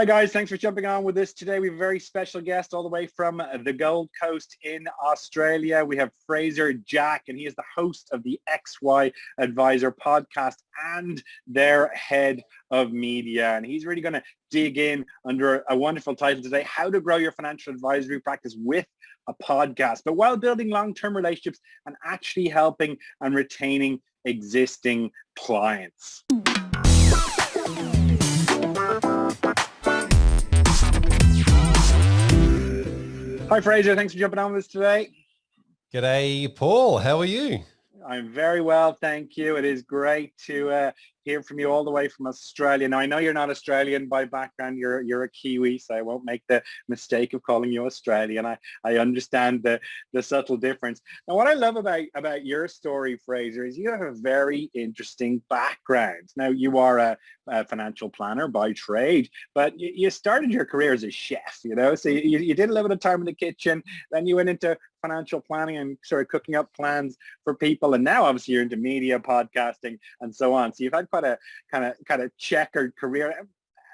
Hi guys, thanks for jumping on with us today. We have a very special guest all the way from the Gold Coast in Australia. We have Fraser Jack, and he is the host of the XY Advisor podcast and their head of media. And he's really going to dig in under a wonderful title today, How to Grow Your Financial Advisory Practice with a Podcast, but while building long-term relationships and actually helping and retaining existing clients. Hi, Fraser. Thanks for jumping on with us today. G'day, Paul. How are you? I'm very well, thank you. It is great to hear from you all the way from Australia. Now, I know you're not Australian by background. You're a Kiwi, so I won't make the mistake of calling you Australian. I understand the subtle difference. Now, what I love about your story, Fraser, is you have a very interesting background. Now, you are a financial planner by trade, but you started your career as a chef, so you did a little bit of time in the kitchen, then you went into financial planning and sort of cooking up plans for people, and now obviously you're into media, podcasting, and so on. So you've had quite a kind of checkered career.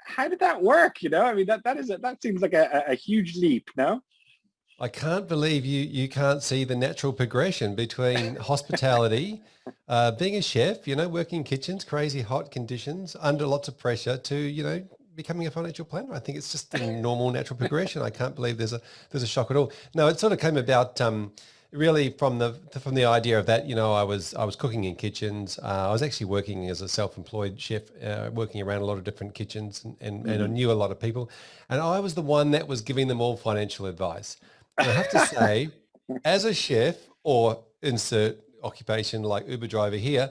How did that work? I mean, that seems like a huge leap, no? I can't believe you can't see the natural progression between hospitality, being a chef, working in kitchens, crazy hot conditions, under lots of pressure, to becoming a financial planner. I think it's just a normal natural progression. I can't believe there's a shock at all. No, it sort of came about really from the idea of that. I was cooking in kitchens. I was actually working as a self-employed chef, working around a lot of different kitchens, and I knew a lot of people, and I was the one that was giving them all financial advice. And I have to say, as a chef, or insert occupation like Uber driver here,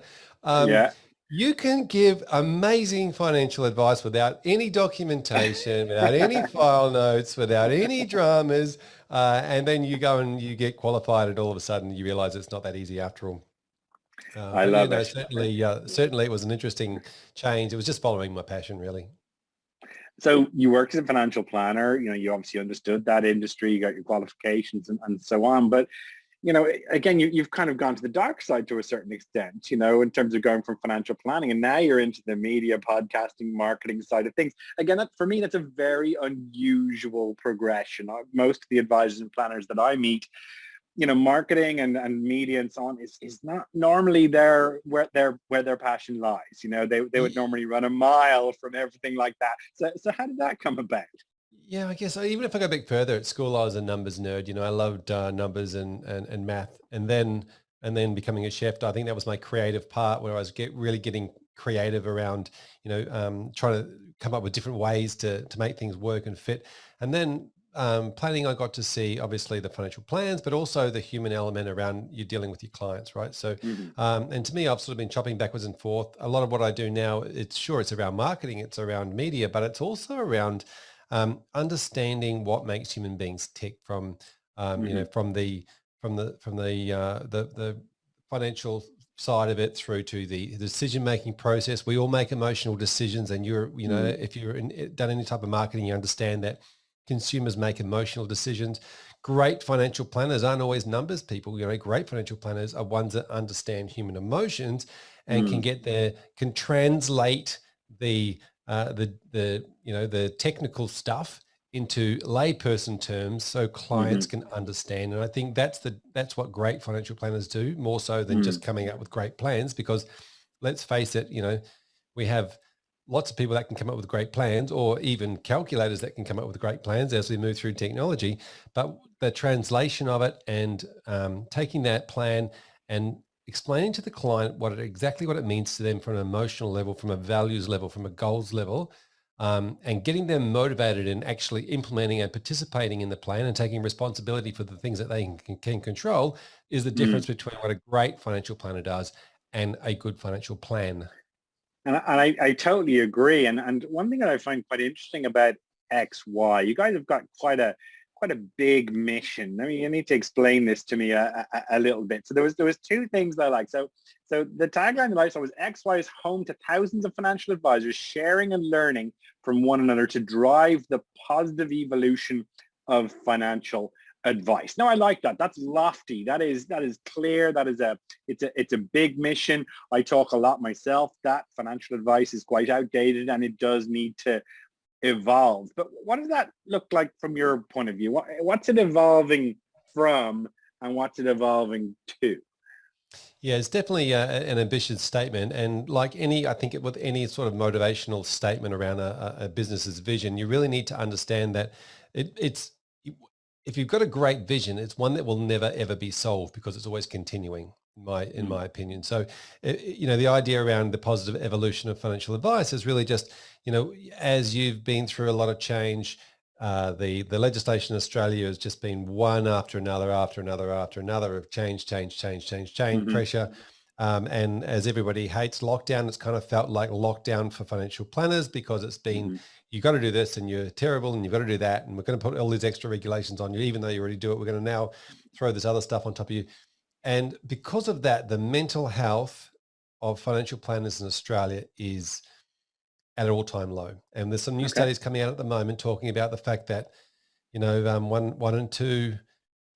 you can give amazing financial advice without any documentation, without any file notes, without any dramas, and then you go and you get qualified, and all of a sudden you realize it's not that easy after all. I love it. Certainly it was an interesting change. It was just following my passion, really. So you worked as a financial planner, you obviously understood that industry, you got your qualifications and so on. But, again, you've kind of gone to the dark side to a certain extent, in terms of going from financial planning, and now you're into the media, podcasting, marketing side of things. Again, for me, that's a very unusual progression. Most of the advisors and planners that I meet, marketing and media and so on is not normally where their passion lies. They would normally run a mile from everything like that. So how did that come about? Yeah, I guess even if I go back further, at school I was a numbers nerd. I loved numbers and math, and then becoming a chef. I think that was my creative part, where I was really getting creative around trying to come up with different ways to make things work and fit. And then planning, I got to see obviously the financial plans, but also the human element around you dealing with your clients, right? So, and to me, I've sort of been chopping backwards and forth. A lot of what I do now, it's around marketing, it's around media, but it's also around understanding what makes human beings tick from the financial side of it through to the decision-making process. We all make emotional decisions, and if you're done any type of marketing, you understand that consumers make emotional decisions. Great financial planners aren't always numbers people. Great financial planners are ones that understand human emotions and can translate the technical stuff into layperson terms so clients can understand. And I think that's what great financial planners do, more so than just coming up with great plans, because let's face it, we have lots of people that can come up with great plans, or even calculators that can come up with great plans as we move through technology. But the translation of it and taking that plan and explaining to the client exactly what it means to them from an emotional level, from a values level, from a goals level, and getting them motivated and actually implementing and participating in the plan and taking responsibility for the things that they can control is the difference between what a great financial planner does and a good financial plan. And I totally agree. And one thing that I find quite interesting about XY, you guys have got quite a big mission. I mean, you need to explain this to me a little bit. So there was two things that I like. So the tagline that I saw was XY is home to thousands of financial advisors sharing and learning from one another to drive the positive evolution of financial advice. Now, I like that. That's lofty. That is clear. It's a big mission. I talk a lot myself that financial advice is quite outdated, and it does need to evolved. But what does that look like from your point of view? What's it evolving from, and what's it evolving to? Yeah, it's definitely an ambitious statement. And like I think with any sort of motivational statement around a business's vision, you really need to understand that it's, if you've got a great vision, it's one that will never ever be solved because it's always continuing. In Mm, my opinion. So, the idea around the positive evolution of financial advice is really just, as you've been through a lot of change, the legislation in Australia has just been one after another, after another, after another of change, mhm, pressure. And as everybody hates lockdown, it's kind of felt like lockdown for financial planners because it's been, mhm, you've got to do this and you're terrible and you've got to do that. And we're going to put all these extra regulations on you, even though you already do it. We're going to now throw this other stuff on top of you. And because of that, the mental health of financial planners in Australia is at an all-time low. And there's some new okay. studies coming out at the moment talking about the fact that, one in two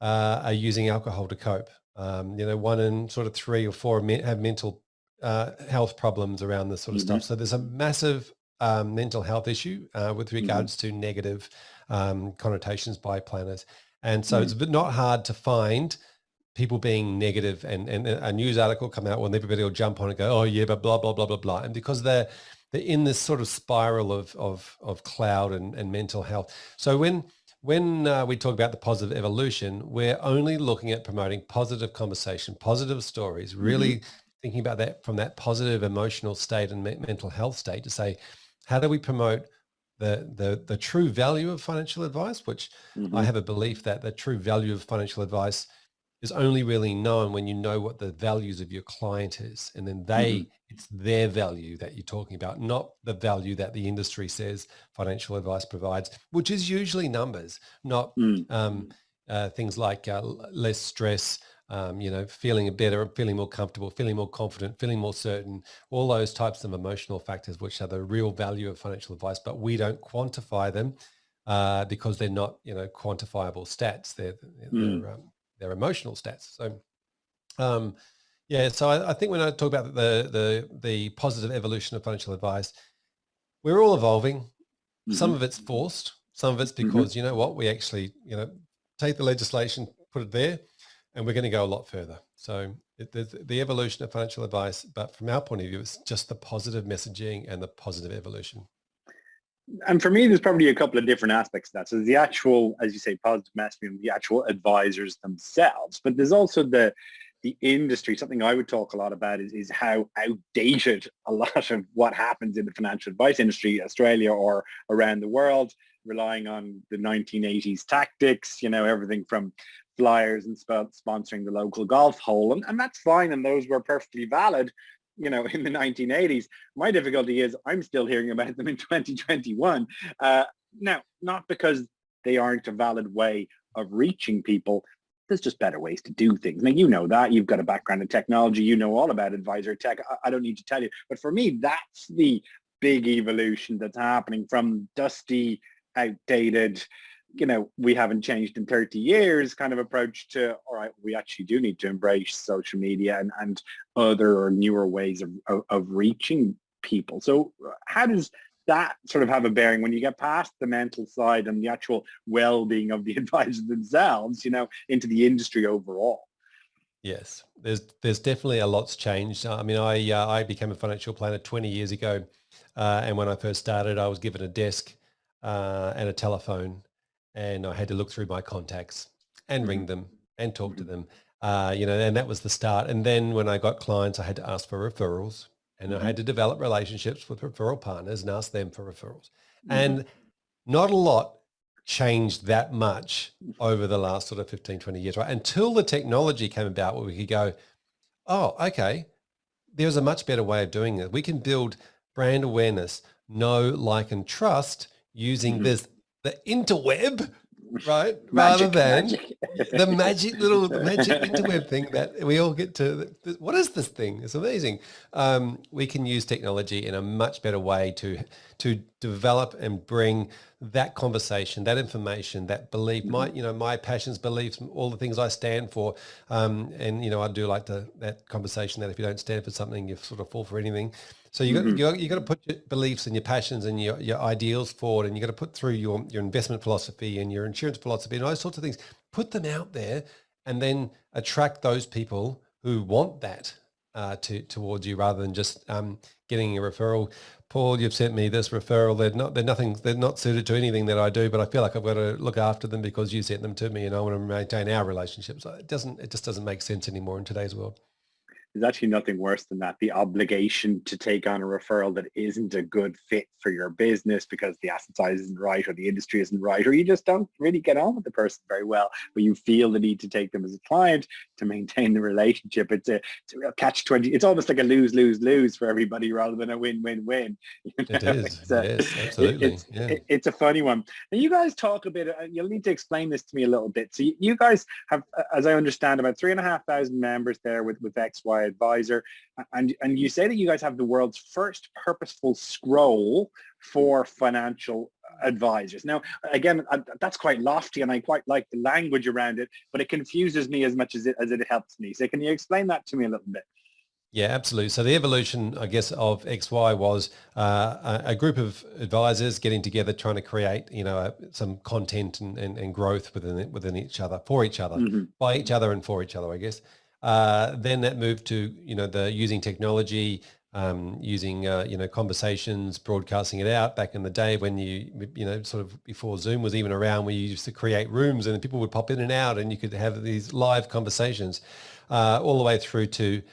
are using alcohol to cope. One in sort of three or four have mental health problems around this sort of stuff. Mhm, So there's a massive mental health issue with mhm, regards to negative connotations by planners. And so it's mm, a bit not hard to find people being negative, and a news article come out when everybody will jump on and go, oh yeah, but blah, blah, blah, blah, blah. And because they're in this sort of spiral of cloud and mental health. So when we talk about the positive evolution, we're only looking at promoting positive conversation, positive stories, mhm, really thinking about that from that positive emotional state and mental health state to say, how do we promote the true value of financial advice, which I mhm, have a belief that the true value of financial advice is only really known when you know what the values of your client is. And then mhm, it's their value that you're talking about, not the value that the industry says financial advice provides, which is usually numbers, not mm, things like less stress, feeling better, feeling more comfortable, feeling more confident, feeling more certain, all those types of emotional factors, which are the real value of financial advice, but we don't quantify them because they're not, quantifiable stats. mm. They're emotional stats. So, um, yeah. So I think when I talk about the positive evolution of financial advice, we're all evolving. Some Mhm, of it's forced. Some of it's mhm. because you know what we actually take the legislation, put it there, and we're going to go a lot further. So the evolution of financial advice, but from our point of view, it's just the positive messaging and the positive evolution. And for me, there's probably a couple of different aspects to that. So the actual, as you say, positive messaging, the actual advisors themselves, but there's also the industry. Something I would talk a lot about is how outdated a lot of what happens in the financial advice industry, Australia or around the world, relying on the 1980s tactics, everything from flyers and sponsoring the local golf hole. And that's fine. And those were perfectly valid, in the 1980s. My difficulty is I'm still hearing about them in 2021. Now, not because they aren't a valid way of reaching people. There's just better ways to do things. Now, you know that. You've got a background in technology. You know all about advisor tech. I don't need to tell you. But for me, that's the big evolution that's happening from dusty, outdated, we haven't changed in 30 years kind of approach to, all right, we actually do need to embrace social media and other or newer ways of reaching people. So how does that sort of have a bearing when you get past the mental side and the actual well-being of the advisors themselves, into the industry overall? Yes, there's definitely a lot's changed. I mean, I became a financial planner 20 years ago, and when I first started, I was given a desk and a telephone, and I had to look through my contacts and Mm-hmm, ring them and talk to mm-hmm, them, and that was the start. And then when I got clients, I had to ask for referrals, and I mm-hmm, had to develop relationships with referral partners and ask them for referrals. mm-hmm, And not a lot changed that much over the last sort of 15, 20 years, right? Until the technology came about where we could go, oh, okay, there's a much better way of doing it. We can build brand awareness, know, like, and trust using mm-hmm. the interweb, right? Rather Magic, than magic. the magic interweb thing that we all get to. What is this thing? It's amazing. We can use technology in a much better way to develop and bring that conversation, that information, that belief, Mhm, my passions, beliefs, all the things I stand for. And I do like that conversation that if you don't stand for something, you sort of fall for anything. So you got to put your beliefs and your passions and your ideals forward, and you got to put through your investment philosophy and your insurance philosophy and all those sorts of things. Put them out there, and then attract those people who want that towards you, rather than just getting a referral. Paul, you've sent me this referral. They're not suited to anything that I do, but I feel like I've got to look after them because you sent them to me, and I want to maintain our relationship. So it just doesn't make sense anymore in today's world. There's actually nothing worse than that, the obligation to take on a referral that isn't a good fit for your business because the asset size isn't right or the industry isn't right, or you just don't really get on with the person very well, but you feel the need to take them as a client to maintain the relationship. It's a real catch-20. It's almost like a lose-lose-lose for everybody rather than a win-win-win. It is. Yes, absolutely. It's a funny one. And you guys talk a bit, you'll need to explain this to me a little bit. So you guys have, as I understand, about 3,500 members there with XY Advisor, and you say that you guys have the world's first purposeful scroll for financial advisors. Now, again, that's quite lofty, and I quite like the language around it, but it confuses me as much as it helps me. So can you explain that to me a little bit? Yeah, absolutely. So the evolution, I guess, of XY was a group of advisors getting together, trying to create, some content and growth within each other, for each other, by each other, and for each other, I guess. Then that moved to, the using technology, using, conversations, broadcasting it out back in the day when sort of before Zoom was even around, we used to create rooms and people would pop in and out and you could have these live conversations, all the way through to,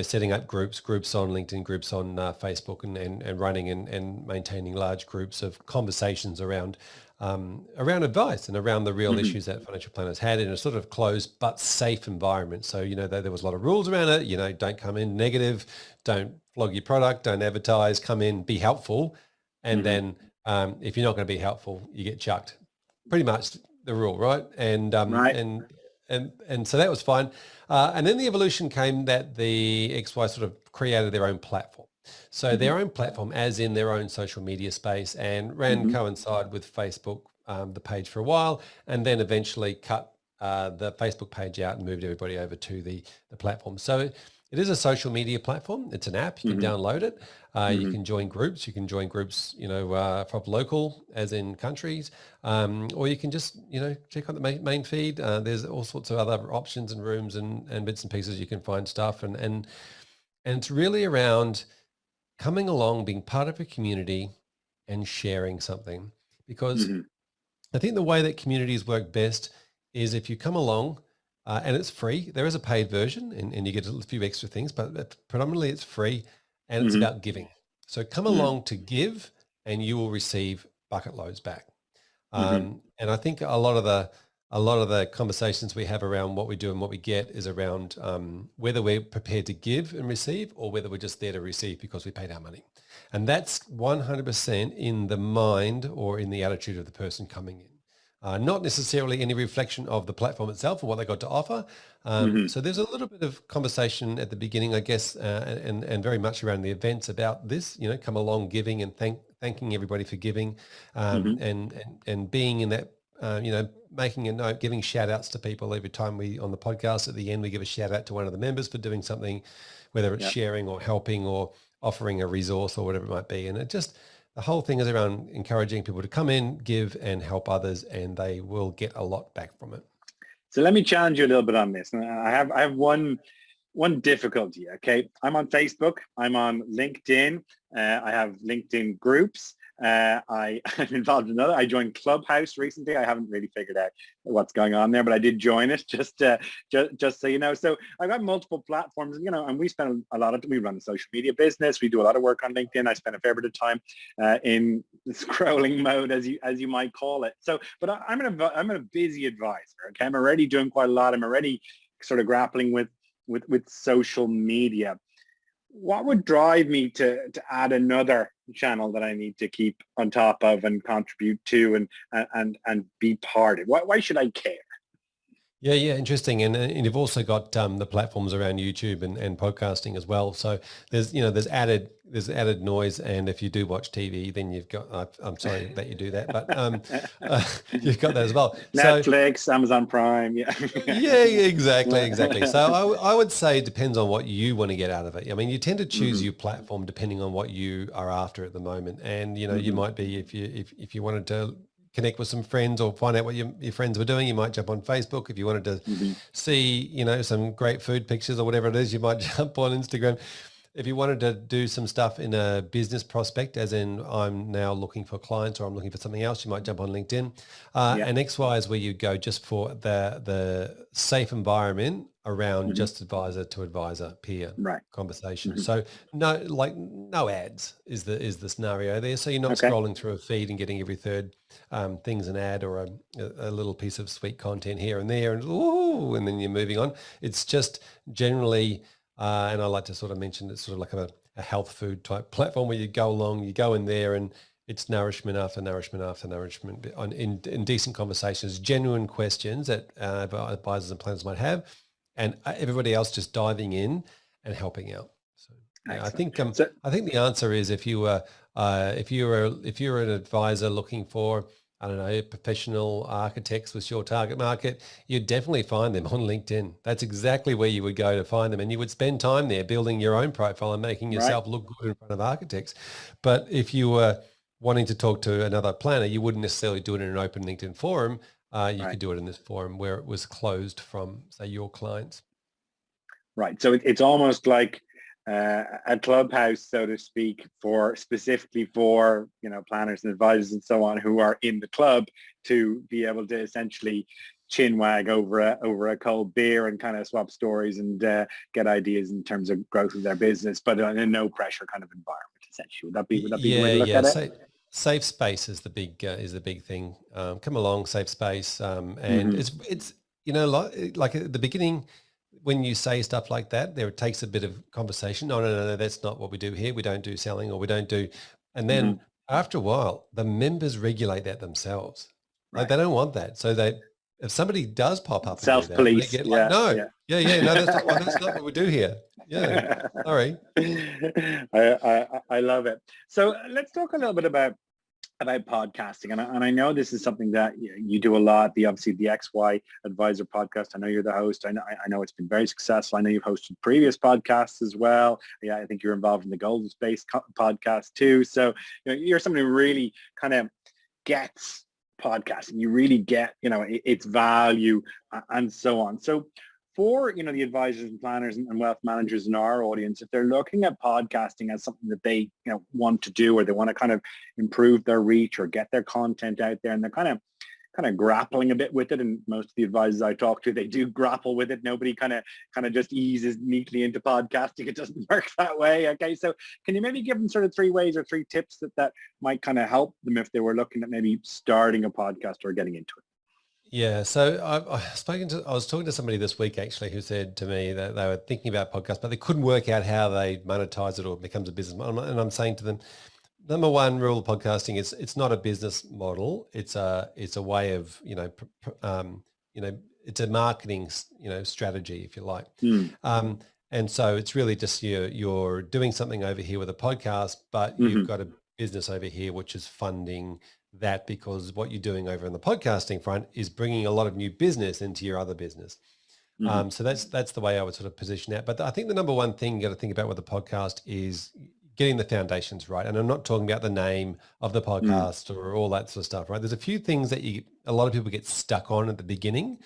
setting up groups on LinkedIn, groups on Facebook, and running and maintaining large groups of conversations around advice and around the real issues that financial planners had in a sort of closed but safe environment. So, there was a lot of rules around it. Don't come in negative, don't flog your product, don't advertise, come in, be helpful. And then if you're not going to be helpful, you get chucked. Pretty much the rule, right? And Right. and so that was fine. And then the evolution came that the XY sort of created their own platform. So their own platform, as in their own social media space, and ran coincide with Facebook, the page for a while, and then eventually cut the Facebook page out and moved everybody over to the platform. So it is a social media platform. It's an app. You can download it. You can join groups. You can join groups, from local, as in countries, or you can just, check out the main feed. There's all sorts of other options and rooms and bits and pieces. You can find stuff, and it's really around coming along, being part of a community, and sharing something. Because I think the way that communities work best is if you come along. And it's free. There is a paid version and you get a few extra things, but predominantly it's free and it's about giving. So come along to give and you will receive bucket loads back. And I think a lot of the conversations we have around what we do and what we get is around whether we're prepared to give and receive or whether we're just there to receive because we paid our money. And that's 100% in the mind or in the attitude of the person coming in. Not necessarily any reflection of the platform itself or what they got to offer. So there's a little bit of conversation at the beginning, I guess, and very much around the events about this, come along giving and thanking everybody for giving, and being in that, making a note, giving shout outs to people every time on the podcast at the end, we give a shout out to one of the members for doing something, whether it's sharing or helping or offering a resource or whatever it might be. And the whole thing is around encouraging people to come in, give, and help others, and they will get a lot back from it. So let me challenge you a little bit on this. I have one difficulty. Okay, I'm on Facebook. I'm on LinkedIn. I have LinkedIn groups. I'm involved in another. I joined Clubhouse recently. I haven't really figured out what's going on there, but I did join it just so you know. So I've got multiple platforms, and we spend we run a social media business. We do a lot of work on LinkedIn. I spend a fair bit of time in scrolling mode, as you might call it. So, but I'm a busy advisor. Okay, I'm already doing quite a lot. I'm already sort of grappling with social media. What would drive me to add another channel that I need to keep on top of and contribute to and be part of? Why should I care? Yeah, interesting. And you've also got the platforms around YouTube and podcasting as well. So there's added noise. And if you do watch TV, then you've got, I'm sorry that you do that, but you've got that as well. So Netflix, Amazon Prime, yeah. yeah, exactly. So I would say it depends on what you want to get out of it. I mean, you tend to choose Hmm. your platform depending on what you are after at the moment. And, you Hmm. might be, if you wanted to connect with some friends or find out what your friends were doing, you might jump on Facebook. If you wanted to Hmm. see, some great food pictures or whatever it is, you might jump on Instagram. If you wanted to do some stuff in a business prospect, as in I'm now looking for clients or I'm looking for something else, you might jump on LinkedIn. Yeah. And XY is where you go just for the safe environment around Hmm. just advisor to advisor peer Right. conversation. Hmm. So no ads is the scenario there. So you're not Okay. scrolling through a feed and getting every third thing's an ad or a little piece of sweet content here and there, and ooh, and then you're moving on. It's just generally, and I like to sort of mention it's sort of like a health food type platform where you go along, you go in there, and it's nourishment after nourishment after nourishment in decent conversations, genuine questions that advisors and planners might have, and everybody else just diving in and helping out. So yeah, Excellent. So, I think the answer is if you're an advisor looking for, I don't know, professional architects was your target market, you'd definitely find them on LinkedIn. That's exactly where you would go to find them. And you would spend time there building your own profile and making right. yourself look good in front of architects. But if you were wanting to talk to another planner, you wouldn't necessarily do it in an open LinkedIn forum. You Right. could do it in this forum where it was closed from, say, your clients. Right. So it's almost like a clubhouse, so to speak, for specifically for, planners and advisors and so on who are in the club to be able to essentially chin wag over a cold beer and kind of swap stories and get ideas in terms of growth of their business, but in a no pressure kind of environment. Essentially, would that be the way Yeah, to look yeah. at it? Safe space is the big thing. Come along, safe space, and Hmm. it's like at the beginning when you say stuff like that, there it takes a bit of conversation. No, that's not what we do here. We don't do selling, or we don't do. And Hmm. then after a while, the members regulate that themselves. Like Right. they don't want that, so if somebody does pop up and do that, they Self-police. get like, Yeah. no, Yeah. yeah, no, that's not what we do here. Yeah, sorry. I love it. So let's talk a little bit about podcasting, and I know this is something that you do a lot. Obviously the XY Advisor podcast. I know you're the host. I know it's been very successful. I know you've hosted previous podcasts as well. Yeah, I think you're involved in the Golden Space podcast too. So you're somebody who really kind of gets podcasting. You really get its value and so on. So for the advisors and planners and wealth managers in our audience, if they're looking at podcasting as something that they want to do, or they want to kind of improve their reach or get their content out there, and they're kind of grappling a bit with it, and most of the advisors I talk to, they do grapple with it. Nobody kind of just eases neatly into podcasting. It doesn't work that way. Okay, so can you maybe give them sort of 3 ways or 3 tips that might kind of help them if they were looking at maybe starting a podcast or getting into it? Yeah, so I was talking to somebody this week actually who said to me that they were thinking about podcasts, but they couldn't work out how they monetize it or it becomes a business model. And I'm saying to them, number one rule of podcasting is it's not a business model. It's a way of it's a marketing strategy, if you like. Mm. And so it's really just you're doing something over here with a podcast, but you've Hmm. got a business over here which is funding that, because what you're doing over on the podcasting front is bringing a lot of new business into your other business. Hmm. So that's the way I would sort of position that. But I think the number one thing you got to think about with the podcast is getting the foundations right. And I'm not talking about the name of the Mm. podcast or all that sort of stuff, right? There's a few things that a lot of people get stuck on at the beginning,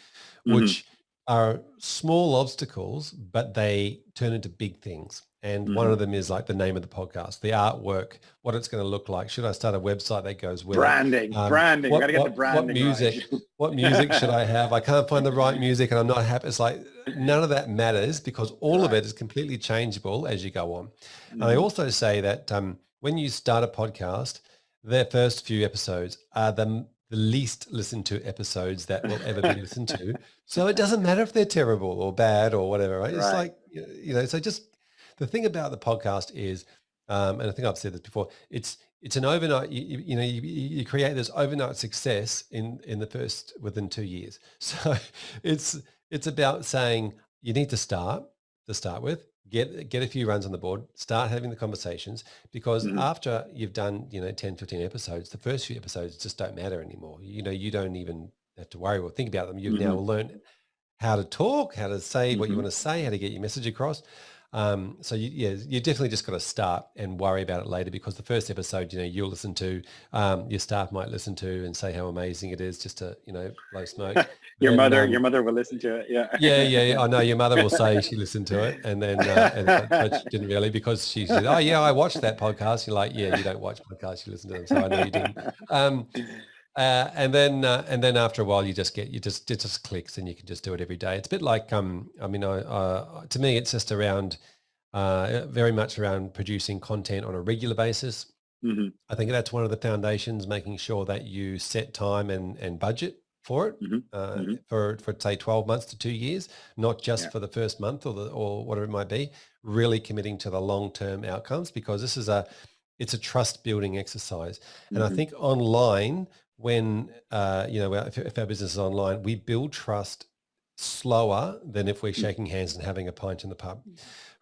Hmm. which are small obstacles, but they turn into big things. And one Hmm. of them is like the name of the podcast, the artwork, what it's going to look like. Should I start a website that goes with it? Branding. We got to get the What branding right. music? What music should I have? I can't find the right music, and I'm not happy. It's like none of that matters, because all of Right. it is completely changeable as you go on. And I Hmm. also say that when you start a podcast, their first few episodes are the least listened to episodes that will ever be listened to. So it doesn't matter if they're terrible or bad or whatever, right? It's Right. like, so just the thing about the podcast is, and I think I've said this before, it's an overnight, you create this overnight success in the first, within 2 years. So it's about saying you need to start with, get a few runs on the board, start having the conversations, because Mhm. after you've done, 10, 15 episodes, the first few episodes just don't matter anymore. You don't even have to worry or think about them. You've now Mhm. learned how to talk, how to say what you Mhm. want to say, how to get your message across. So you definitely just got to start and worry about it later, because the first episode, you'll listen to, your staff might listen to and say how amazing it is, just to, blow smoke. Your Then, mother will listen to it. Yeah. yeah, I know your mother will say she listened to it, and then, but she didn't really, because she said, oh yeah, I watched that podcast. You're like, yeah, you don't watch podcasts, you listen to them. So I know you didn't. Um, and then after a while, it just clicks, and you can just do it every day. It's a bit like, to me, it's just around, very much around producing content on a regular basis. Mhm. I think that's one of the foundations, making sure that you set time and budget for it, Mhm. Mhm. for say 12 months to 2 years, not just Yeah. for the first month or whatever it might be, really committing to the long-term outcomes, because it's a trust building exercise. And I Mhm. think online, when, if our business is online, we build trust slower than if we're Mm. shaking hands and having a pint in the pub,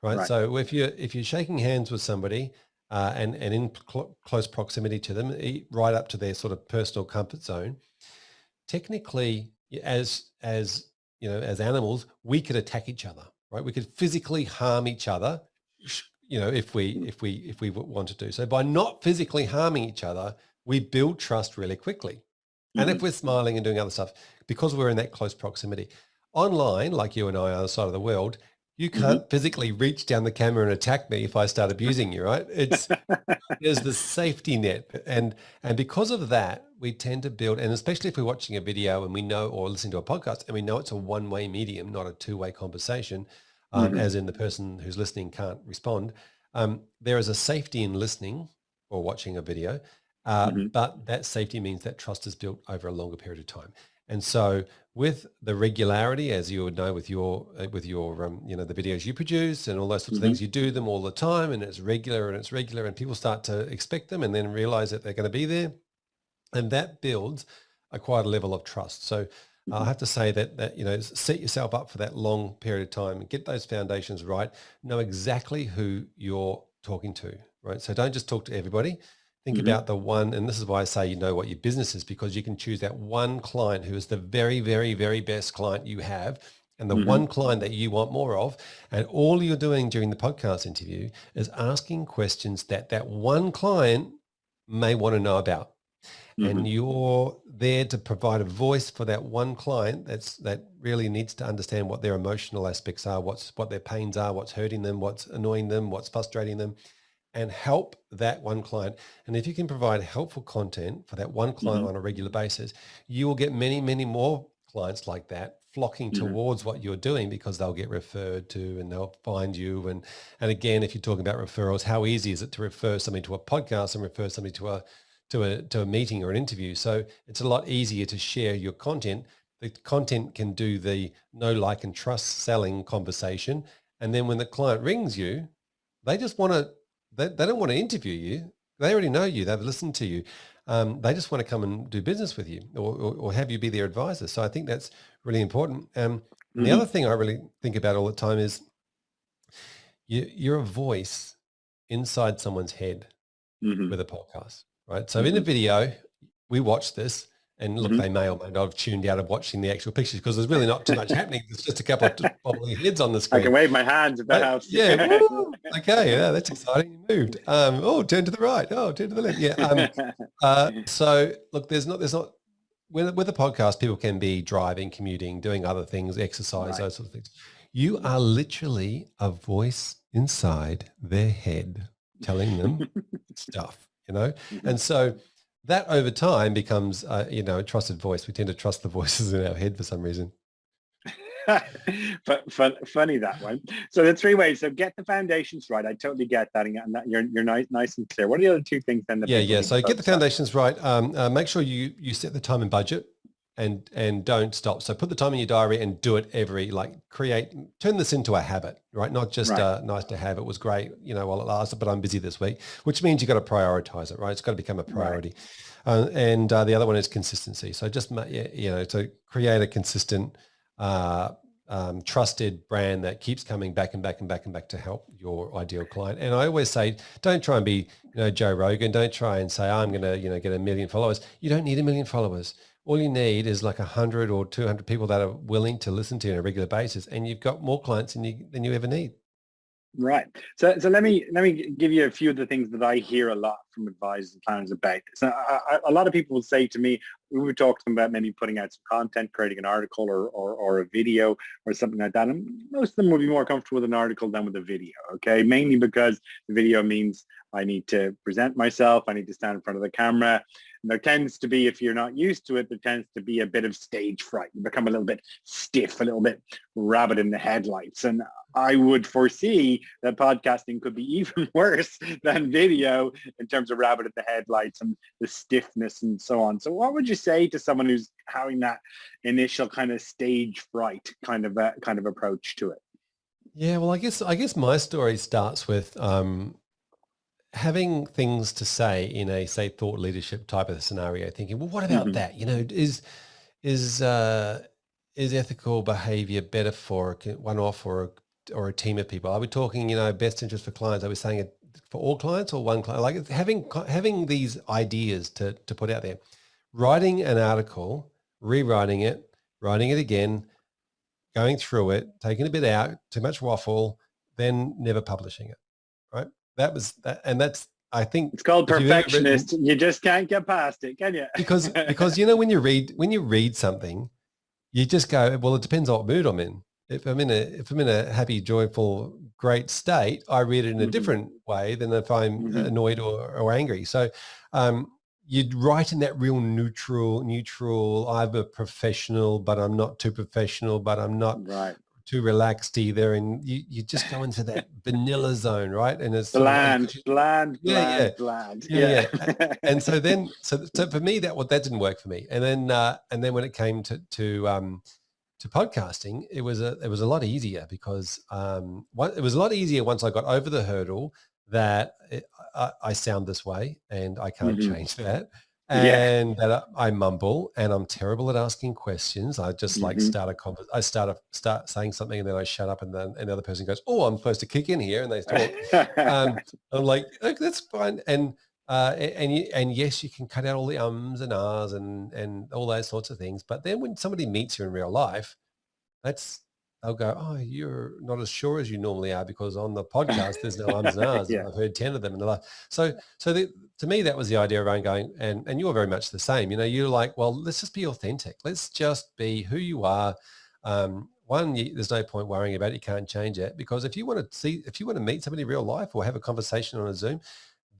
right? Right. So if you're shaking hands with somebody, and in close proximity to them, right up to their sort of personal comfort zone, technically, as animals, we could attack each other, right? We could physically harm each other, Mm. if we want to do so. By not physically harming each other, we build trust really quickly. And if Mhm. we're smiling and doing other stuff, because we're in that close proximity. Online, like you and I on the other side of the world, you Mhm. can't physically reach down the camera and attack me if I start abusing you, right? There's the safety net, and because of that, we tend to build, and especially if we're watching a video and we know, or listening to a podcast and we know it's a one-way medium, not a two-way conversation, Mhm. as in the person who's listening can't respond. There is a safety in listening or watching a video, Mhm. but that safety means that trust is built over a longer period of time. And so, with the regularity, as you would know, with your the videos you produce and all those sorts of Mhm. things, you do them all the time, and it's regular, and people start to expect them, and then realize that they're going to be there, and that builds a quite a level of trust. So I Mhm. have to say that set yourself up for that long period of time and get those foundations right. Know exactly who you're talking to, right? So don't just talk to everybody. Think Mhm. about the one, and this is why I say you know what your business is, because you can choose that one client who is the very, very, very best client you have, and the Mhm. one client that you want more of. And all you're doing during the podcast interview is asking questions that that one client may want to know about, and Mhm. you're there to provide a voice for that one client that really needs to understand what their emotional aspects are, what their pains are, what's hurting them, what's annoying them, what's frustrating them, and help that one client. And if you can provide helpful content for that one client Mhm. on a regular basis, you will get many, many more clients like that flocking Mhm. towards what you're doing, because they'll get referred to and they'll find you. And again, if you're talking about referrals, how easy is it to refer somebody to a podcast and refer somebody to a meeting or an interview? So it's a lot easier to share your content. The content can do the know, like, and trust selling conversation. And then when the client rings you, they just want to, they don't want to interview you. They already know you. They've listened to you. They just want to come and do business with you, or have you be their advisor. So I think that's really important. And the other Mhm. thing I really think about all the time is you're a voice inside someone's head Mhm. with a podcast, right? So in a Mhm. video, we watch this, and look, Mhm. they may or may not have tuned out of watching the actual pictures, because there's really not too much happening. There's just a couple of bobbling heads on the I can screen. wave my hands if that Right? helps. Yeah. Woo. Okay. Yeah, that's exciting. You moved. Oh, turn to the right. Oh, turn to the left. Yeah. So look, there's not with a podcast, people can be driving, commuting, doing other things, exercise, Right. those sort of things. You are literally a voice inside their head telling them stuff. Mhm. And so that over time becomes, a trusted voice. We tend to trust the voices in our head for some reason. Funny that one. So the three ways. So get the foundations right. I totally get that, and that you're nice and clear. What are the other two things then that Yeah, people yeah. need to So get the focus on? foundations right. Make sure you set the time and budget. and don't stop. So put the time in your diary and do it turn this into a habit, right? Not just nice to have. It was great, while it lasted, but I'm busy this week, which means you've got to prioritize it, right? It's got to become a priority. And the other one is consistency. So just, to create a consistent, trusted brand that keeps coming back and back and back and back to help your ideal client. And I always say, don't try and be, Joe Rogan. Don't try and say, I'm going to, get 1 million followers. You don't need 1 million followers. All you need is like 100 or 200 people that are willing to listen to you on a regular basis, and you've got more clients than you ever need. Right. So let me give you a few of the things that I hear a lot from advisors and planners about this. Now, a lot of people will say to me, we were talking about maybe putting out some content, creating an article or a video or something like that. And most of them will be more comfortable with an article than with a video. Okay. Mainly because the video means I need to present myself. I need to stand in front of the camera. And there tends to be, if you're not used to it, there tends to be a bit of stage fright. You become a little bit stiff, a little bit rabbit in the headlights. And I would foresee that podcasting could be even worse than video in terms of rabbit in the headlights and the stiffness and so on. So what would you say to someone who's having that initial kind of stage fright kind of approach to it? Yeah, well, I guess my story starts with having things to say in a, say, thought leadership type of scenario, thinking, well, what about that? Is ethical behavior better for a one-off or a team of people? Are we talking, best interest for clients? Are we saying it for all clients or one client? Like having these ideas to put out there, writing an article, rewriting it, writing it again, going through it, taking a bit out, too much waffle, then never publishing it, right? That was that, and that's, I think it's called perfectionist. You just can't get past it, can you? because when you read something, you just go, well, it depends on what mood I'm in. If I'm in a happy, joyful, great state, I read it in a different way than if I'm annoyed or angry. So you'd write in that real neutral. I'm a professional, but I'm not too professional, but I'm not too relaxed either. And you just go into that vanilla zone, right? And it's bland. Yeah. And so for me, that didn't work for me. And then when it came to podcasting, it was a lot easier because it was a lot easier once I got over the hurdle that I sound this way and I can't change that. And that I mumble and I'm terrible at asking questions. I just start saying something and then I shut up and then another person goes, oh, I'm supposed to kick in here, and they talk. I'm like, okay, that's fine. And yes, you can cut out all the ums and ahs and all those sorts of things. But then when somebody meets you in real life, they'll go, oh, you're not as sure as you normally are because on the podcast there's no ums and ahs. I've heard 10 of them in the life. To me, that was the idea around going, and you're very much the same. You're like, well, let's just be authentic. Let's just be who you are. There's no point worrying about it. You can't change it, because if you want to meet somebody in real life or have a conversation on a Zoom,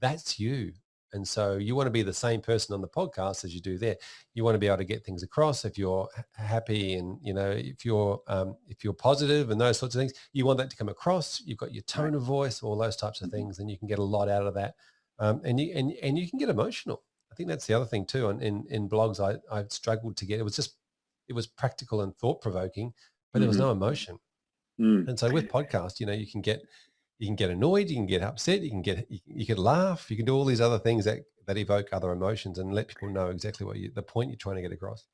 that's you. And so you want to be the same person on the podcast as you do there. You want to be able to get things across. If you're happy and, if you're positive and those sorts of things, you want that to come across. You've got your tone of voice, all those types of things, and you can get a lot out of that. And you can get emotional. I think that's the other thing too. In blogs, I struggled to get, it was practical and thought provoking, but there was no emotion. And so with podcasts, you can get annoyed, you can get upset, you can laugh, you can do all these other things that evoke other emotions and let people know exactly the point you're trying to get across.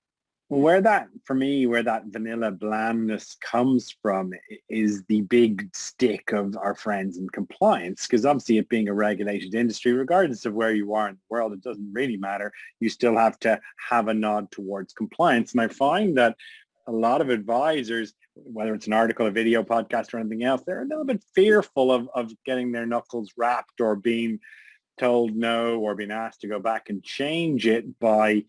Well, where that vanilla blandness comes from is the big stick of our friends in compliance, because obviously it being a regulated industry, regardless of where you are in the world, it doesn't really matter. You still have to have a nod towards compliance. And I find that a lot of advisors, whether it's an article, a video, podcast, or anything else, they're a little bit fearful of getting their knuckles rapped or being told no or being asked to go back and change it by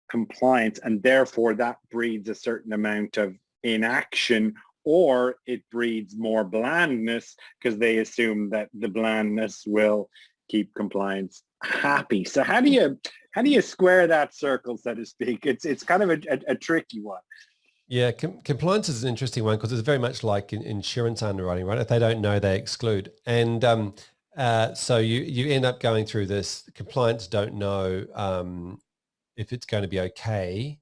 compliance, and therefore that breeds a certain amount of inaction, or it breeds more blandness because they assume that the blandness will keep compliance happy. So how do you square that circle, so to speak? It's kind of a tricky one. Yeah, compliance is an interesting one because it's very much like insurance underwriting, right? If they don't know, they exclude. And so you end up going through this. Compliance don't know if it's going to be okay,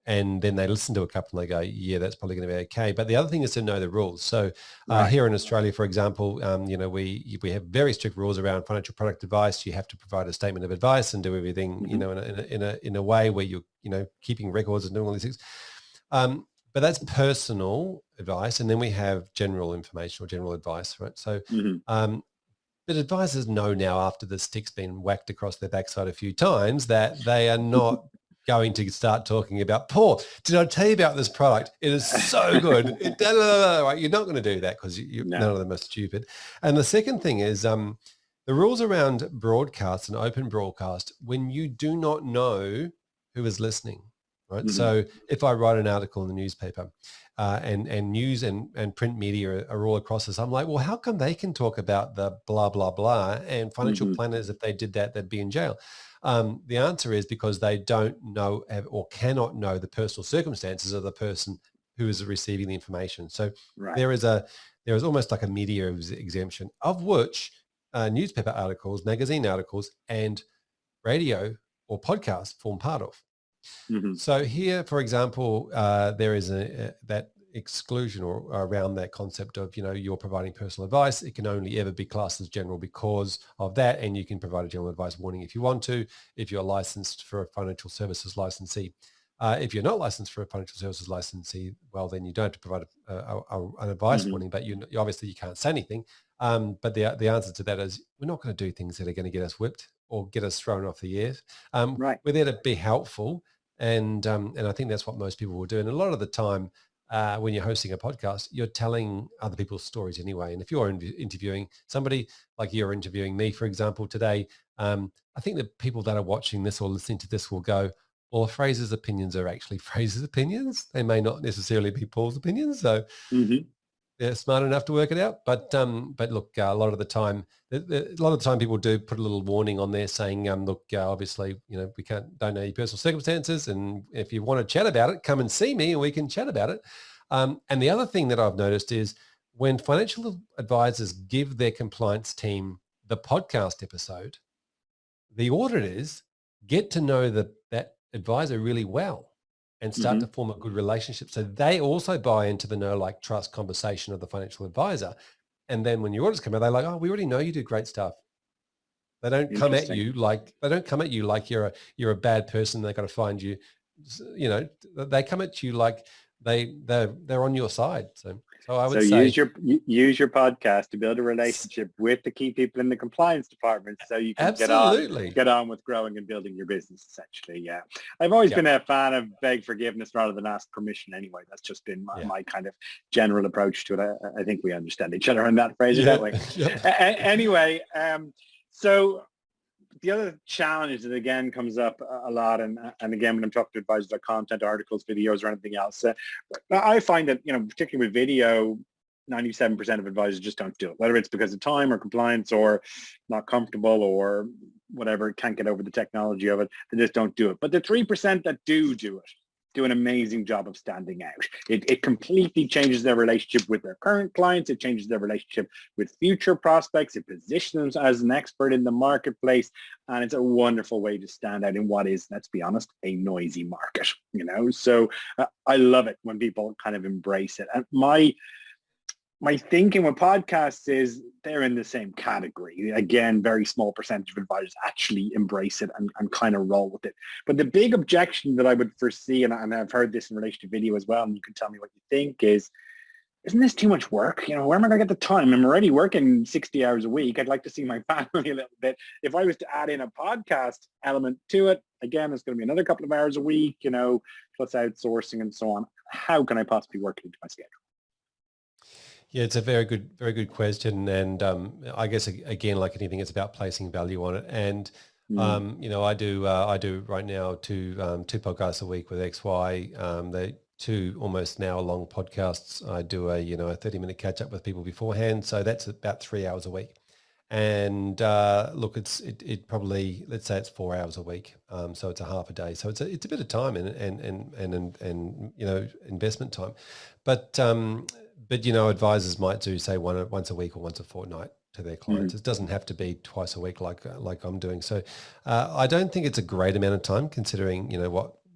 and then they listen to a couple and they go, yeah, that's probably going to be okay. But the other thing is to know the rules. So Right. here in Australia, for example, we have very strict rules around financial product advice. You have to provide a statement of advice and do everything, in a way where you're, keeping records and doing all these things. But that's personal advice. And then we have general information or general advice, right? So, but advisors know now, after the stick's been whacked across their backside a few times, that they are not going to start talking about, Paul, did I tell you about this product? It is so good. Right? You're not going to do that because none of them are stupid. And the second thing is the rules around broadcast and open broadcast, when you do not know who is listening, right? So if I write an article in the newspaper and news and print media are all across this, I'm like, well, how come they can talk about the blah, blah, blah, and financial planners, if they did that, they'd be in jail? The answer is because they don't know or cannot know the personal circumstances of the person who is receiving the information. So there is almost like a media exemption, of which newspaper articles, magazine articles, and radio or podcast form part of. So here, for example, there is that exclusion or around that concept of, you're providing personal advice. It can only ever be classed as general because of that. And you can provide a general advice warning if you want to, if you're licensed for a financial services licensee. If you're not licensed for a financial services licensee, well, then you don't have to provide an advice warning, but you obviously you can't say anything. But the answer to that is we're not going to do things that are going to get us whipped or get us thrown off the air. We're there to be helpful. And I think that's what most people will do. And a lot of the time, when you're hosting a podcast, you're telling other people's stories anyway. And if you're interviewing somebody like you're interviewing me, for example, today, I think the people that are watching this or listening to this will go, well, Fraser's opinions are actually Fraser's opinions. They may not necessarily be Paul's opinions. So they're smart enough to work it out. But look, a lot of the time people do put a little warning on there saying, look, obviously, we don't know your personal circumstances. And if you want to chat about it, come and see me and we can chat about it. And the other thing that I've noticed is when financial advisors give their compliance team the podcast episode, the auditors get to know that advisor really well and start to form a good relationship. So they also buy into the know, like, trust conversation of the financial advisor. And then when your auditors come out, they're like, oh, we already know you do great stuff. They don't come at you like you're a bad person. They've got to find you, they come at you like they're on your side. So I would say use your podcast to build a relationship with the key people in the compliance department, so you can get on with growing and building your business. Essentially, yeah. I've always been a fan of beg forgiveness rather than ask permission. Anyway, that's just been my kind of general approach to it. I think we understand each other on that phrase, don't we? Anyway, so the other challenge that again comes up a lot, and again when I'm talking to advisors about content, articles, videos, or anything else, I find that particularly with video, 97% of advisors just don't do it, whether it's because of time or compliance or not comfortable or whatever, can't get over the technology of it. They just don't do it. But the 3% that do it do an amazing job of standing out. It completely changes their relationship with their current clients. It changes their relationship with future prospects. It positions them as an expert in the marketplace. And it's a wonderful way to stand out in what is, let's be honest, a noisy market, So I love it when people kind of embrace it. And my thinking with podcasts is they're in the same category. Again, very small percentage of advisors actually embrace it and kind of roll with it. But the big objection that I would foresee, and I've heard this in relation to video as well, and you can tell me what you think, is, isn't this too much work? Where am I going to get the time? I'm already working 60 hours a week. I'd like to see my family a little bit. If I was to add in a podcast element to it, again, it's going to be another couple of hours a week, plus outsourcing and so on. How can I possibly work it into my schedule? Yeah, it's a very good question. And I guess, again, like anything, it's about placing value on it. And, I do right now two podcasts a week with XY. They two almost now long podcasts. I do a 30-minute catch up with people beforehand. So that's about 3 hours a week. And look, it probably, let's say it's 4 hours a week. So it's a half a day. So it's a bit of time and investment time. But advisors might do, say, once a week or once a fortnight to their clients. It doesn't have to be twice a week like I'm doing. So I don't think it's a great amount of time considering,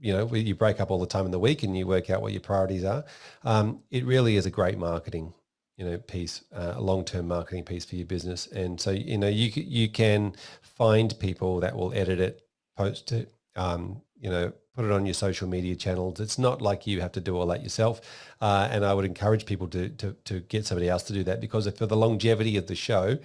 you break up all the time in the week and you work out what your priorities are. It really is a great marketing, piece, a long-term marketing piece for your business. And so, you can find people that will edit it, post it, put it on your social media channels. It's not like you have to do all that yourself. And I would encourage people to get somebody else to do that, because for the longevity of the show,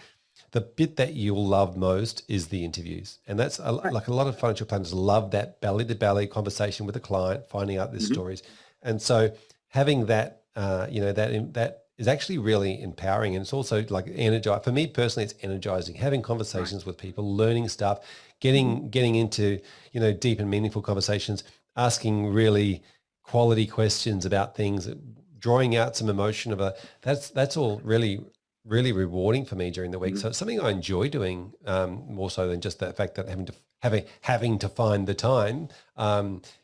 the bit that you'll love most is the interviews. And that's like a lot of financial planners love that belly to belly conversation with the client, finding out their stories. And so having that, that is actually really empowering. And it's also like energizing. For me personally, it's energizing, having conversations with people, learning stuff, getting into, deep and meaningful conversations, asking really quality questions about things, drawing out some emotion that's all really rewarding for me during the week. So it's something I enjoy doing, more so than just the fact that having to find the time.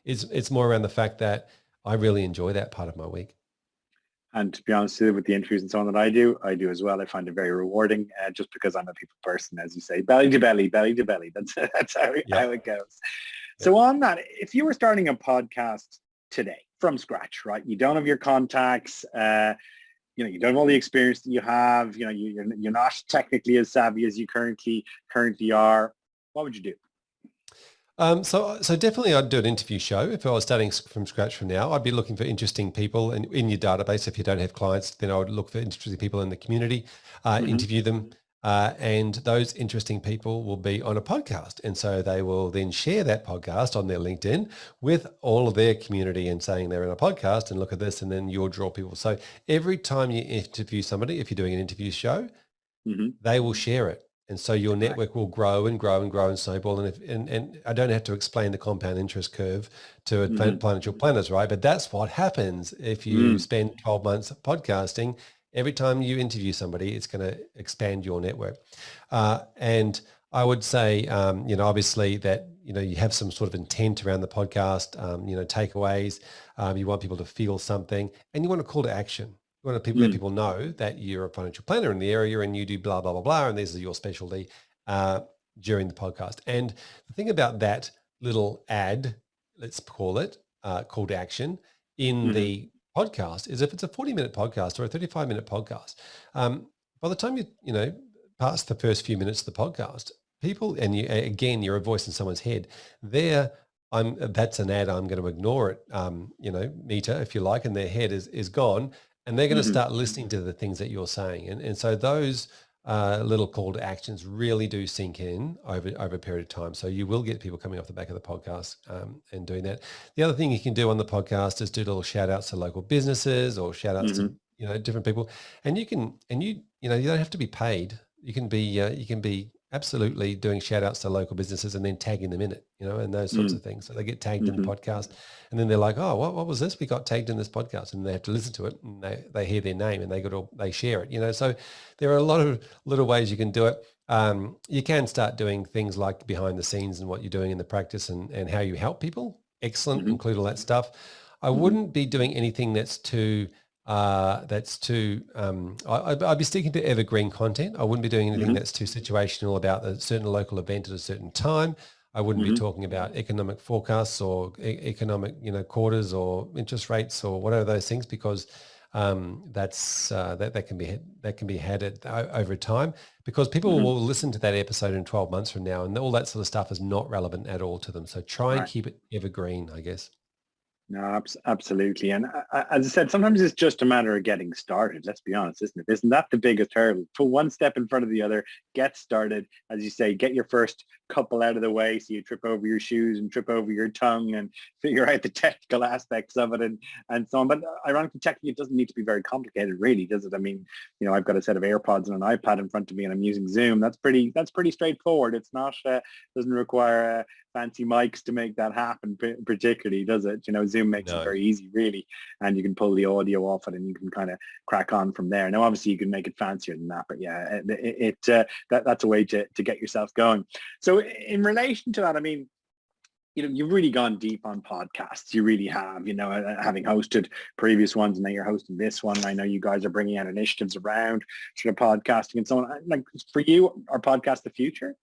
It's more around the fact that I really enjoy that part of my week. And to be honest with the interviews and so on that I do as well. I find it very rewarding, just because I'm a people person, as you say, belly to belly. That's how it goes. So on that, if you were starting a podcast today from scratch, right? You don't have your contacts, you don't have all the experience that you have, you're not technically as savvy as you currently are. What would you do? So definitely I'd do an interview show. If I was starting from scratch from now, I'd be looking for interesting people in your database. If you don't have clients, then I would look for interesting people in the community, interview them. And those interesting people will be on a podcast. And so they will then share that podcast on their LinkedIn with all of their community and saying they're in a podcast and look at this, and then you'll draw people. So every time you interview somebody, if you're doing an interview show, they will share it. And so your network will grow and grow and grow and snowball. And I don't have to explain the compound interest curve to financial planners, right? But that's what happens if you spend 12 months podcasting. Every time you interview somebody, it's going to expand your network. And I would say, obviously that, you have some sort of intent around the podcast, takeaways. You want people to feel something, and you want a call to action. You want to let people know that you're a financial planner in the area and you do blah, blah, blah, blah, and this is your specialty during the podcast. And the thing about that little ad, let's call it, call to action in the podcast, is if it's a 40-minute podcast or a 35-minute podcast, by the time you pass the first few minutes of the podcast, people, and you're a voice in someone's head, that's an ad, I'm going to ignore it, meter, if you like, and their head is gone. And they're going to start listening to the things that you're saying. And so those little call to actions really do sink in over a period of time. So you will get people coming off the back of the podcast and doing that. The other thing you can do on the podcast is do little shout outs to local businesses or shout outs to, different people. And you don't have to be paid. You can be absolutely doing shout outs to local businesses and then tagging them in it, and those sorts of things. So they get tagged in the podcast, and then they're like, oh, what was this? We got tagged in this podcast, and they have to listen to it, and they hear their name and they share it, so there are a lot of little ways you can do it. You can start doing things like behind the scenes and what you're doing in the practice and how you help people. Excellent. Include all that stuff. I wouldn't be doing anything that's too I'd be sticking to evergreen content. I wouldn't be doing anything that's too situational about a certain local event at a certain time. I wouldn't be talking about economic forecasts or economic, quarters or interest rates or whatever those things, because that can be had over time, because people will listen to that episode in 12 months from now, and all that sort of stuff is not relevant at all to them. So try and keep it evergreen, I guess. No, absolutely. And as I said, sometimes it's just a matter of getting started. Let's be honest, isn't it? Isn't that the biggest hurdle? Put one step in front of the other, get started. As you say, get your first couple out of the way so you trip over your shoes and trip over your tongue and figure out the technical aspects of it and so on. But ironically, technically, it doesn't need to be very complicated, really, does it? I mean, I've got a set of AirPods and an iPad in front of me and I'm using Zoom. That's pretty straightforward. It's not, doesn't require fancy mics to make that happen particularly, does it? Zoom makes it very easy, really, and you can pull the audio off it and you can kind of crack on from there. Now, obviously, you can make it fancier than that, but yeah, that's a way to get yourself going. So in relation to that, I mean, you've really gone deep on podcasts. You really have, having hosted previous ones, and now you're hosting this one. I know you guys are bringing out initiatives around sort of podcasting and so on. Like, for you, are podcasts the future?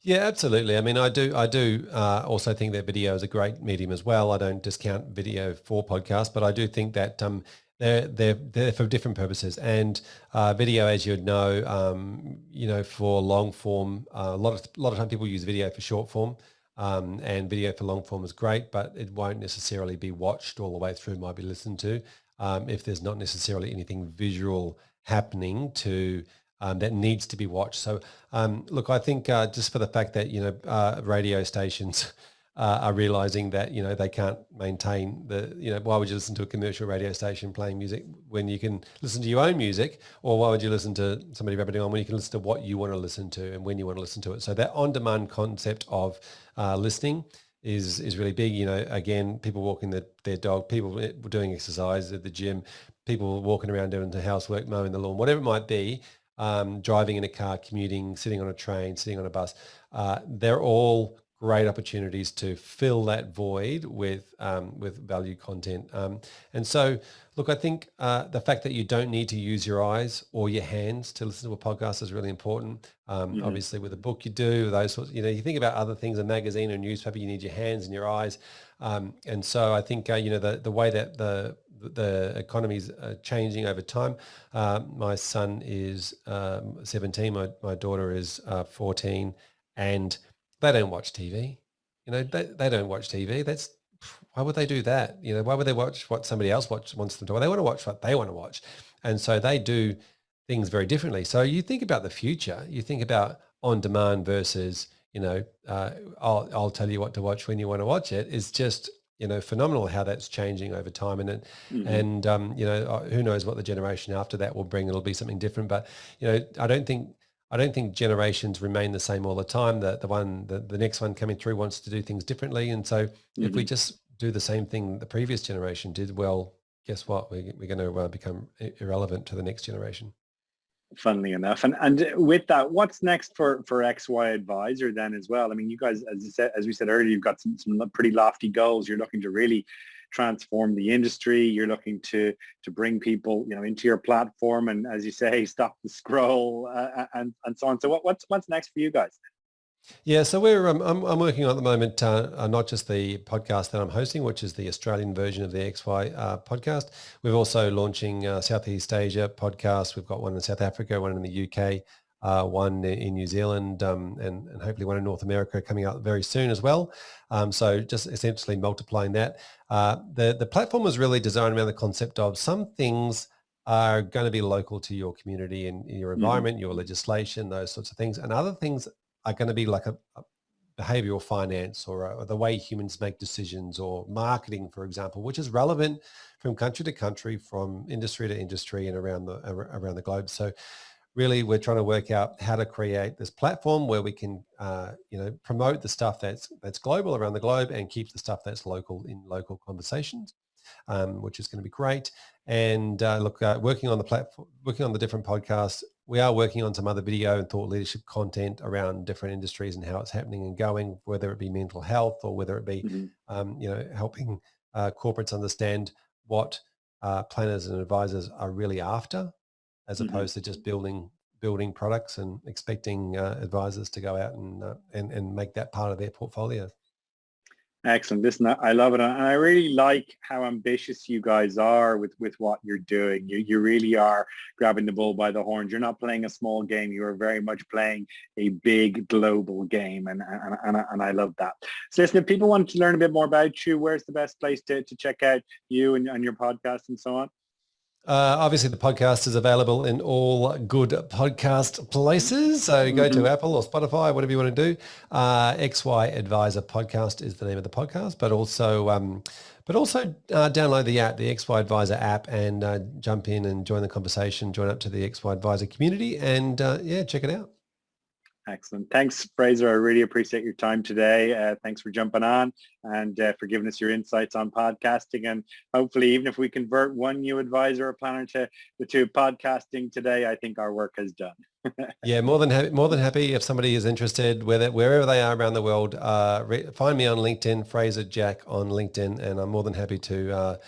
Yeah, absolutely. I mean, I do also think that video is a great medium as well. I don't discount video for podcasts, but I do think that they're for different purposes. And video, as you'd know, for long form, a lot of time people use video for short form, and video for long form is great, but it won't necessarily be watched all the way through. It might be listened to if there's not necessarily anything visual happening to that needs to be watched. So look, I think just for the fact that radio stations are realizing that they can't maintain why would you listen to a commercial radio station playing music when you can listen to your own music, or why would you listen to somebody rabbiting on when you can listen to what you want to listen to and when you want to listen to it. So that on-demand concept of listening is really big. Again, people walking their dog, people doing exercise at the gym, people walking around doing the housework, mowing the lawn, whatever it might be, driving in a car, commuting, sitting on a train, sitting on a bus. They're all great opportunities to fill that void with value content. And so, look, I think the fact that you don't need to use your eyes or your hands to listen to a podcast is really important. Hmm. Obviously, with a book, you do those sorts. You think about other things, a magazine or newspaper, you need your hands and your eyes. And so, I think the way that the economy is changing over time. My son is 17. My daughter is 14, and they don't watch TV. They don't watch TV. Why would they do that? Why would they watch what somebody else wants them to? Well, they want to watch what they want to watch, and so they do things very differently. So you think about the future. You think about on demand versus I'll tell you what to watch when you want to watch it. Is just phenomenal how that's changing over time, Hmm. who knows what the generation after that will bring. It'll be something different, but I don't think generations remain the same all the time. The next one coming through wants to do things differently, and so if we Hmm. just do the same thing the previous generation did, well, guess what? We're going to become irrelevant to the next generation. Funnily enough, and with that, what's next for XY Advisor then as well? I mean, you guys, as we said earlier, you've got some pretty lofty goals. You're looking to really transform the industry. You're looking to bring people into your platform, and as you say, stop the scroll and so on. So what's next for you guys? Yeah, so I'm working on at the moment not just the podcast that I'm hosting, which is the Australian version of the XY podcast. We're also launching Southeast Asia podcast. We've got one in South Africa, one in the UK, one in New Zealand, and hopefully one in North America coming out very soon as well. So just essentially multiplying that. The platform was really designed around the concept of some things are going to be local to your community and your Hmm. environment, your legislation, those sorts of things, and other things are going to be like a behavioral finance or the way humans make decisions or marketing, for example, which is relevant from country to country, from industry to industry, and around the globe. So really, we're trying to work out how to create this platform where we can, promote the stuff that's global around the globe and keep the stuff that's local in local conversations, which is going to be great. And look, working on the platform, working on the different podcasts, we are working on some other video and thought leadership content around different industries and how it's happening and going, whether it be mental health or whether it be, Hmm. helping corporates understand what planners and advisors are really after, as Hmm. opposed to just building products and expecting advisors to go out and make that part of their portfolio. Excellent. Listen, I love it. And I really like how ambitious you guys are with what you're doing. You really are grabbing the bull by the horns. You're not playing a small game. You are very much playing a big global game. And I love that. So listen, if people want to learn a bit more about you, where's the best place to check out you and your podcast and so on? Obviously, the podcast is available in all good podcast places. So go to Hmm. Apple or Spotify, whatever you want to do. XY Advisor Podcast is the name of the podcast, but also download the app, the XY Advisor app, and jump in and join the conversation. Join up to the XY Advisor community, and check it out. Excellent. Thanks, Fraser. I really appreciate your time today. Thanks for jumping on and for giving us your insights on podcasting. And hopefully, even if we convert one new advisor or planner to podcasting today, I think our work has done. Yeah, more than happy if somebody is interested, wherever they are around the world. Find me on LinkedIn, Fraser Jack on LinkedIn, and I'm more than happy to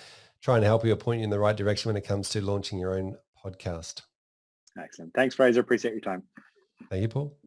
try and help you or point you in the right direction when it comes to launching your own podcast. Excellent. Thanks, Fraser. Appreciate your time. Thank you, Paul.